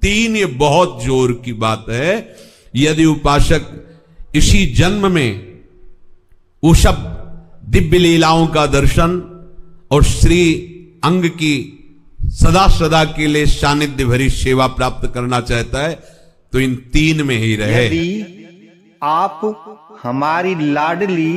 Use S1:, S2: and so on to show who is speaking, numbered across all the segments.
S1: तीन ये बहुत जोर की बात है। यदि उपासक इसी जन्म में उषभ दिव्य लीलाओं का दर्शन और श्री अंग की सदा सदा के लिए सानिध्य भरी सेवा प्राप्त करना चाहता है तो इन तीन में ही रहे।
S2: यदि आप हमारी लाडली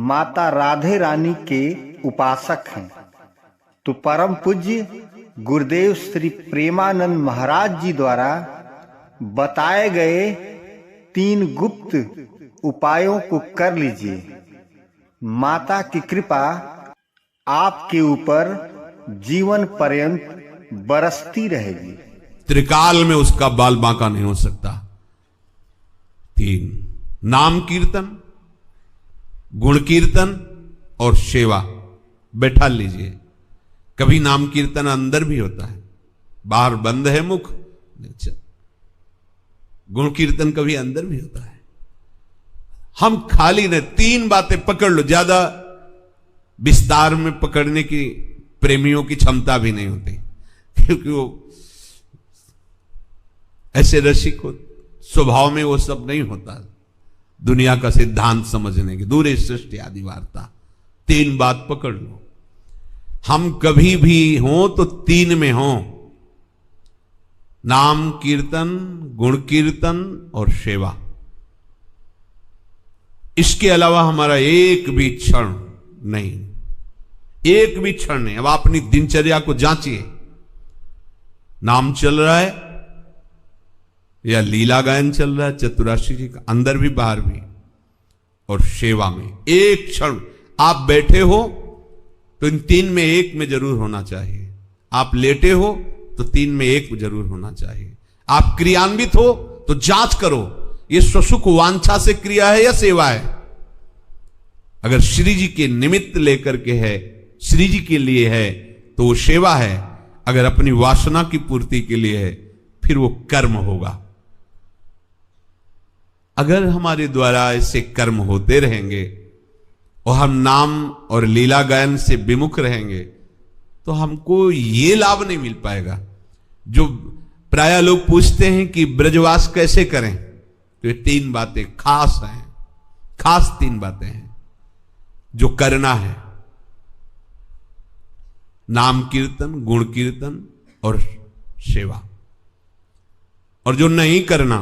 S2: माता राधे रानी के उपासक हैं तो परम पूज्य गुरुदेव श्री प्रेमानंद महाराज जी द्वारा बताए गए तीन गुप्त उपायों को कर लीजिए। माता की कृपा आपके ऊपर जीवन पर्यंत बरसती रहेगी।
S1: त्रिकाल में उसका बाल बांका नहीं हो सकता। तीन, नाम कीर्तन, गुण कीर्तन और सेवा। बैठा लीजिए। कभी नाम कीर्तन अंदर भी होता है, बाहर बंद है मुख। गुण कीर्तन कभी अंदर भी होता है। हम खाली ने तीन बातें पकड़ लो। ज्यादा विस्तार में पकड़ने की प्रेमियों की क्षमता भी नहीं होती, क्योंकि वो ऐसे रसिक हो, स्वभाव में वो सब नहीं होता। दुनिया का सिद्धांत समझने की दूरे सृष्टि आदि वार्ता। तीन बात पकड़ लो। हम कभी भी हों तो तीन में हों, नाम कीर्तन, गुण कीर्तन और सेवा। इसके अलावा हमारा एक भी क्षण नहीं, एक भी क्षण नहीं। अब अपनी दिनचर्या को जांचिए। नाम चल रहा है या लीला गायन चल रहा है चतुराशी जी का, अंदर भी बाहर भी, और सेवा में एक क्षण आप बैठे हो तो इन तीन में एक में जरूर होना चाहिए। आप लेटे हो तो तीन में एक जरूर होना चाहिए। आप क्रियान्वित हो तो जांच करो ये स्वसुख वांछा से क्रिया है या सेवा है। अगर श्री जी के निमित्त लेकर के है, श्री जी के लिए है, तो वो सेवा है। अगर अपनी वासना की पूर्ति के लिए है फिर वो कर्म होगा। अगर हमारे द्वारा ऐसे कर्म होते रहेंगे और हम नाम और लीला गायन से विमुख रहेंगे तो हमको ये लाभ नहीं मिल पाएगा। जो प्राय लोग पूछते हैं कि ब्रजवास कैसे करें, तो ये तीन बातें खास हैं, खास तीन बातें हैं जो करना है। नाम कीर्तन, गुण कीर्तन और सेवा। और जो नहीं करना,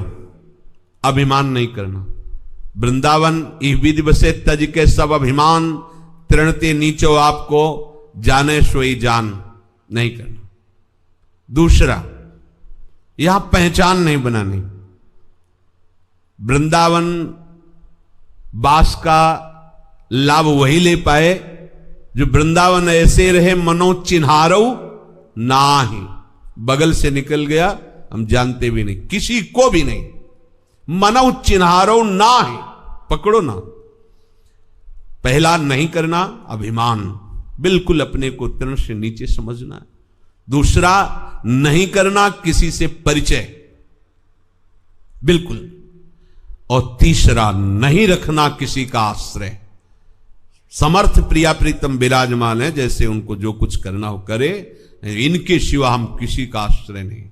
S1: अभिमान नहीं करना। वृंदावन इह विधि बसे तज के सब अभिमान, तृणते नीचो आपको जाने सोई जान। नहीं करना। दूसरा, यहां पहचान नहीं बनानी। वृंदावन वास का लाभ वही ले पाए जो वृंदावन ऐसे रहे मनो चिन्हारो ना ही। बगल से निकल गया हम जानते भी नहीं, किसी को भी नहीं। मनो चिन्हारो ना ही, पकड़ो ना। पहला नहीं करना अभिमान, बिल्कुल अपने को तृण से नीचे समझना है। दूसरा, नहीं करना किसी से परिचय, बिल्कुल। और तीसरा, नहीं रखना किसी का आश्रय। समर्थ प्रिया प्रीतम विराजमान है, जैसे उनको जो कुछ करना हो करे, इनके सिवा हम किसी का आश्रय नहीं,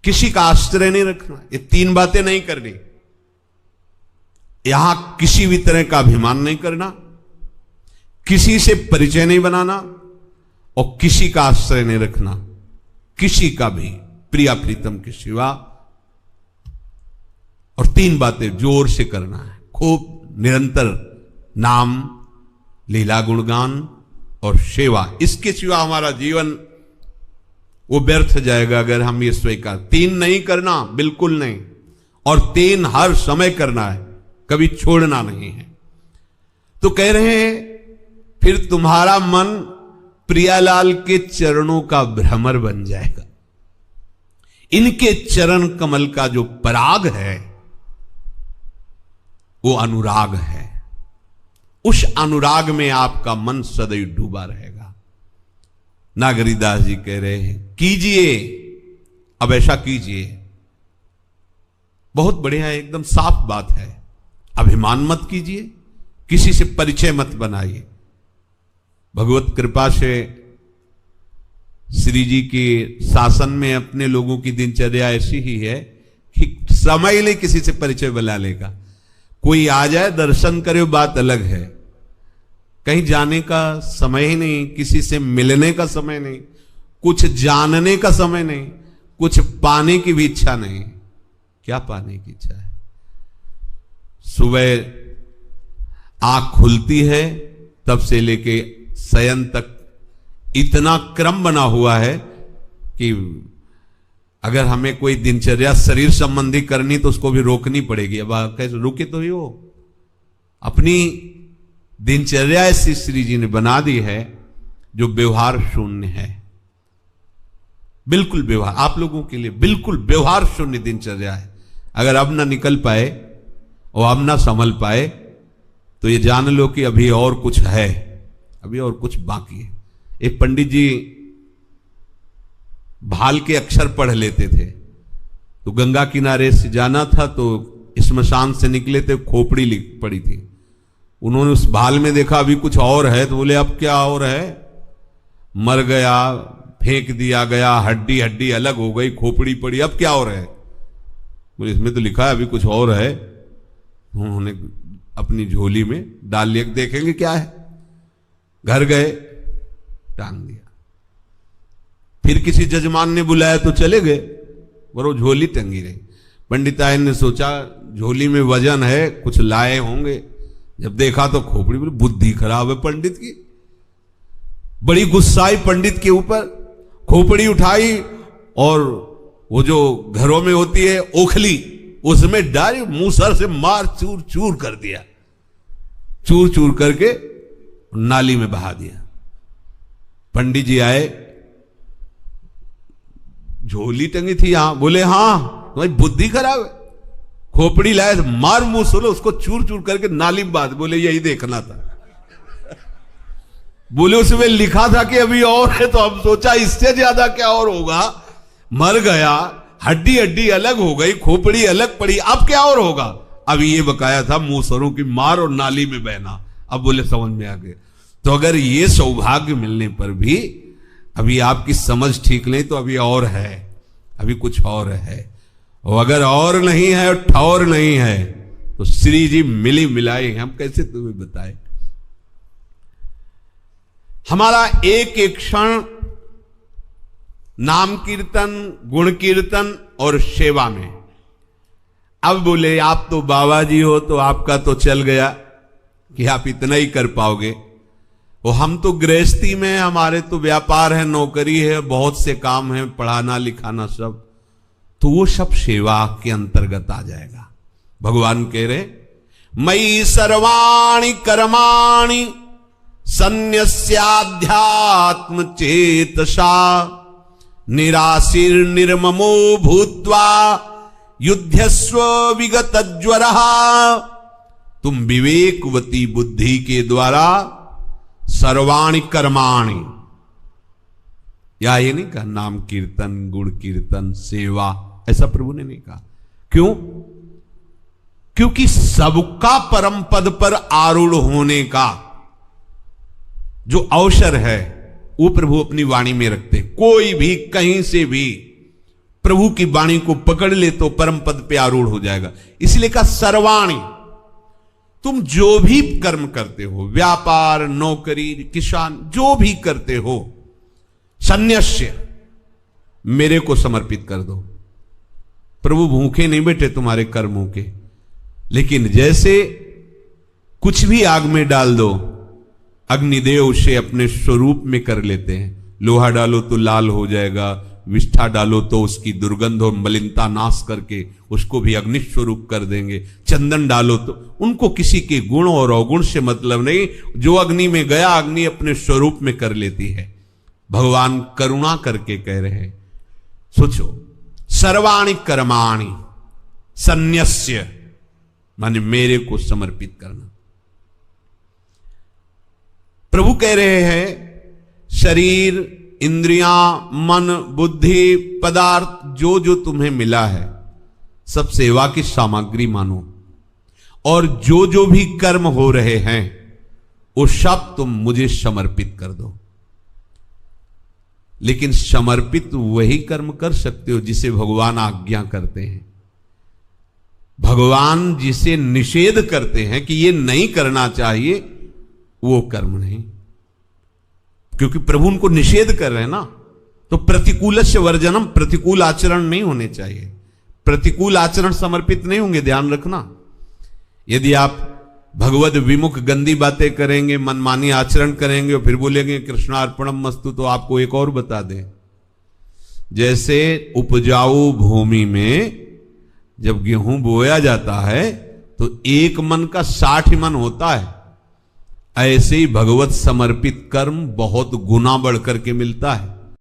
S1: किसी का आश्रय नहीं रखना। ये तीन बातें नहीं करनी। यहां किसी भी तरह का अभिमान नहीं करना, किसी से परिचय नहीं बनाना और किसी का आश्रय नहीं रखना, किसी का भी प्रिया प्रीतम के सिवा। और तीन बातें जोर से करना है, खूब निरंतर नाम, लीला गुणगान और सेवा। इसके सिवा हमारा जीवन वो व्यर्थ जाएगा अगर हम ये स्वीकार। तीन नहीं करना, बिल्कुल नहीं। और तीन हर समय करना है, कभी छोड़ना नहीं है। तो कह रहे हैं फिर तुम्हारा मन प्रियालाल के चरणों का भ्रमर बन जाएगा। इनके चरण कमल का जो पराग है वो अनुराग है। उस अनुराग में आपका मन सदैव डूबा रहेगा। नागरीदास जी कह रहे हैं कीजिए, अब ऐसा कीजिए। बहुत बढ़िया है, एकदम साफ बात है। अभिमान मत कीजिए, किसी से परिचय मत बनाइए। भगवत कृपा से श्री जी के शासन में अपने लोगों की दिनचर्या ऐसी ही है कि समय ही नहीं किसी से परिचय बना लेगा। कोई आ जाए दर्शन करे बात अलग है, कहीं जाने का समय ही नहीं, किसी से मिलने का समय नहीं, कुछ जानने का समय नहीं, कुछ पाने की भी इच्छा नहीं। क्या पाने की इच्छा है? सुबह आंख खुलती है तब से लेके शयन तक इतना क्रम बना हुआ है कि अगर हमें कोई दिनचर्या शरीर संबंधी करनी तो उसको भी रोकनी पड़ेगी। अब कैसे रुके तो ही हो। अपनी दिनचर्या ऐसी श्री जी ने बना दी है जो व्यवहार शून्य है, बिल्कुल व्यवहार, आप लोगों के लिए बिल्कुल व्यवहार शून्य दिनचर्या है। अगर अब ना निकल पाए और अब ना संभल पाए तो ये जान लो कि अभी और कुछ है, अभी और कुछ बाकी है। एक पंडित जी भाल के अक्षर पढ़ लेते थे, तो गंगा किनारे से जाना था तो श्मशान से निकले थे, खोपड़ी लिख पड़ी थी। उन्होंने उस भाल में देखा अभी कुछ और है, तो बोले अब क्या और है? मर गया, फेंक दिया गया, हड्डी हड्डी अलग हो गई, खोपड़ी पड़ी, अब क्या और है? बोले इसमें तो लिखा है अभी कुछ और है। उन्होंने अपनी झोली में डाल लिया, देखेंगे क्या है। घर गए, टांग दिया। फिर किसी जजमान ने बुलाया तो चले गए, वो झोली टंगी रही। पंडितायन ने सोचा झोली में वजन है, कुछ लाए होंगे। जब देखा तो खोपड़ी, बोले बुद्धि खराब है पंडित की। बड़ी गुस्साई पंडित के ऊपर, खोपड़ी उठाई और वो जो घरों में होती है ओखली, उसमें डाली, मूसर से मार चूर चूर कर दिया, चूर चूर करके नाली में बहा दिया। पंडित जी आए, झोली टंगी थी यहां, बोले हाँ तुम्हारी बुद्धि खराब है, खोपड़ी लाए, मार मूसर, उसको चूर चूर करके नाली में बहा। बोले यही देखना था। बोले उसमें लिखा था कि अभी और है, तो अब सोचा इससे ज्यादा क्या और होगा। मर गया, हड्डी हड्डी अलग हो गई, खोपड़ी अलग पड़ी, अब क्या और होगा। अब ये बकाया था मूसरों की मार और नाली में बहना। अब बोले समझ में आ गए। तो अगर ये सौभाग्य मिलने पर भी अभी आपकी समझ ठीक नहीं तो अभी और है, अभी कुछ और है। और अगर और नहीं है और ठौर नहीं है तो श्री जी मिली मिलाई, हम कैसे तुम्हें बताएं। हमारा एक एक क्षण नाम कीर्तन, गुण कीर्तन और सेवा में। अब बोले आप तो बाबा जी हो तो आपका तो चल गया कि आप इतना ही कर पाओगे। वो हम तो गृहस्थी में, हमारे तो व्यापार है, नौकरी है, बहुत से काम है, पढ़ाना लिखाना सब, तो वो सब सेवा के अंतर्गत आ जाएगा। भगवान कह रहे मयि सर्वाणि कर्माणि सन्न्यस्याध्यात्म चेतसा निराशीर निर्ममो भूत्वा युध्यस्व विगत ज्वरः। तुम विवेकवती बुद्धि के द्वारा सर्वाणि कर्माणि, या ये नहीं कहा नाम कीर्तन, गुण कीर्तन, सेवा, ऐसा प्रभु ने नहीं कहा। क्यों? क्योंकि सबका परम पद पर आरूढ़ होने का जो अवसर है वो प्रभु अपनी वाणी में रखते। कोई भी कहीं से भी प्रभु की वाणी को पकड़ ले तो परम पद पे आरूढ़ हो जाएगा। इसलिए कहा सर्वाणी, तुम जो भी कर्म करते हो, व्यापार, नौकरी, किसान, जो भी करते हो, सन्न्यस्य, मेरे को समर्पित कर दो। प्रभु भूखे नहीं बैठे तुम्हारे कर्मों के, लेकिन जैसे कुछ भी आग में डाल दो, अग्निदेव उसे अपने स्वरूप में कर लेते हैं। लोहा डालो तो लाल हो जाएगा, विष्ठा डालो तो उसकी दुर्गंध और मलिनता नाश करके उसको भी अग्नि स्वरूप कर देंगे। चंदन डालो तो, उनको किसी के गुण और अवगुण से मतलब नहीं, जो अग्नि में गया अग्नि अपने स्वरूप में कर लेती है। भगवान करुणा करके कह रहे हैं, सोचो, सर्वाणि कर्माणि सन्न्यस्य, माने मेरे को समर्पित करना। प्रभु कह रहे हैं शरीर, इंद्रियां, मन, बुद्धि, पदार्थ, जो जो तुम्हें मिला है सब सेवा की सामग्री मानो, और जो जो भी कर्म हो रहे हैं वो सब तुम मुझे समर्पित कर दो। लेकिन समर्पित वही कर्म कर सकते हो जिसे भगवान आज्ञा करते हैं। भगवान जिसे निषेध करते हैं कि ये नहीं करना चाहिए, वो कर्म नहीं, क्योंकि प्रभु उनको निषेध कर रहे हैं ना। तो प्रतिकूलस्य वर्जनम, प्रतिकूल आचरण नहीं होने चाहिए। प्रतिकूल आचरण समर्पित नहीं होंगे, ध्यान रखना। यदि आप भगवद विमुख गंदी बातें करेंगे, मनमानी आचरण करेंगे और फिर बोलेंगे कृष्णार्पणम मस्तु, तो आपको एक और बता दें, जैसे उपजाऊ भूमि में जब गेहूं बोया जाता है तो 1 मन का 60 मन होता है, ऐसे ही भगवत समर्पित कर्म बहुत गुना बढ़ करके मिलता है।